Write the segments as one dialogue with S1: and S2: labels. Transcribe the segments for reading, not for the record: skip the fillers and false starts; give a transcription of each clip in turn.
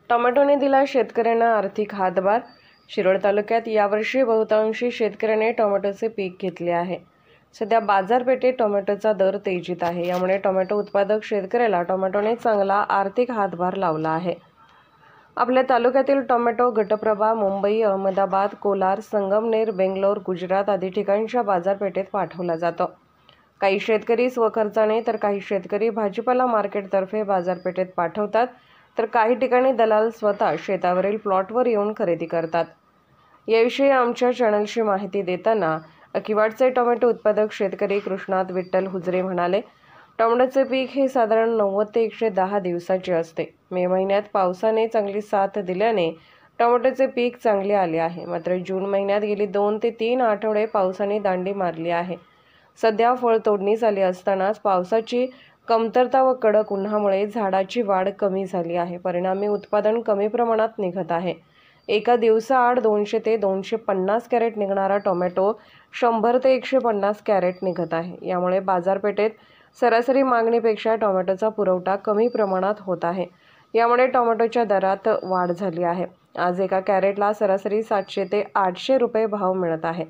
S1: टोमॅटोने दिला शेतकऱ्यांना आर्थिक हातभार। शिरोळ तालुक्यात यावर्षी बहुतांशी शेतकऱ्यांनी टोमॅटोचे पीक घेतले आहे। सध्या बाजारपेठेत टोमॅटोचा दर तेजीत आहे। यामुळे टोमॅटो उत्पादक शेतकऱ्याला टोमॅटोने चांगला आर्थिक हातभार लावला आहे। आपल्या तालुक्यातील टोमॅटो घटप्रभा मुंबई, अहमदाबाद, कोलार, संगमनेर, बेंगलोर, गुजरात आदी ठिकाणच्या बाजारपेठेत पाठवला जातो। काही शेतकरी स्वखर्चाने तर काही शेतकरी भाजीपाला मार्केटतर्फे बाजारपेठेत पाठवतात, तर काही ठिकाणी दलाल स्वतः शेतावरील प्लॉटवर येऊन खरेदी करतात। याविषयी आमच्या चॅनलशी माहिती देताना अकिवाडचे टोमॅटो उत्पादक शेतकरी कृष्णात विठ्ठल हुजरे म्हणाले, टोमॅटोचे पीक हे साधारण 90 ते 110 दिवसाचे असते। मे महिन्यात पावसाने चांगली साथ दिल्याने टोमॅटोचे पीक चांगले आले आहे। मात्र जून महिन्यात गेली 2 ते 3 आठवडे पावसाने दांडी मारली आहे। सध्या फळ तोडणी झाली असतानाच पावसाची कमतरता व कडक उन्हामुळे झाडाची वाढ कमी झाली आहे। परिणामी उत्पादन कमी प्रमाणात निघत आहे। एका दिवसाआड 200 ते 250 कॅरेट निघणारा टोमॅटो 100 ते 150 कॅरेट निघत आहे। यामुळे बाजारपेठेत सरासरी मागणीपेक्षा टोमॅटोचा पुरवठा कमी प्रमाणात होत आहे। यामुळे टोमॅटोच्या दरात वाढ झाली आहे। आज एका कॅरेटला सरासरी 700 ते 800 रुपये भाव मिळत आहे।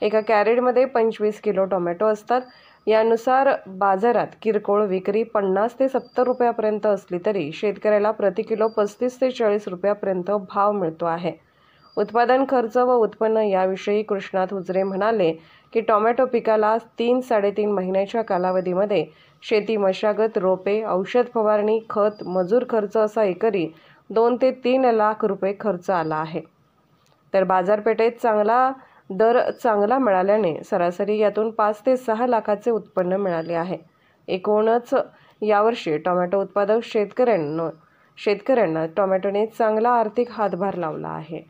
S1: एका कॅरेटमध्ये 25 किलो टोमॅटो असतात। यानुसार बाजारात किरकोळ विक्री 50 ते 70 रुपयापर्यंत असली तरी शेतकऱ्याला प्रति किलो 35 ते 40 रुपयापर्यंत भाव मिळतो आहे। उत्पादन खर्च व उत्पन्न याविषयी कृष्णात हुजरे म्हणाले की टोमॅटो पिकाला 3-3.5 महिन्याच्या कालावधीमध्ये शेती मशागत, रोपे, औषध फवारणी, खत, मजूर खर्च असा एकरी 2 ते 3 लाख रुपये खर्च आला आहे। तर बाजारपेठेत चांगला मिळाल्याने सरासरी यातून 5 ते 6 लाखाचे उत्पन्न मिळाले आहे। एकूणच यावर्षी टोमॅटो उत्पादक शेतकऱ्यांना टोमॅटोने चांगला आर्थिक हातभार लावला आहे।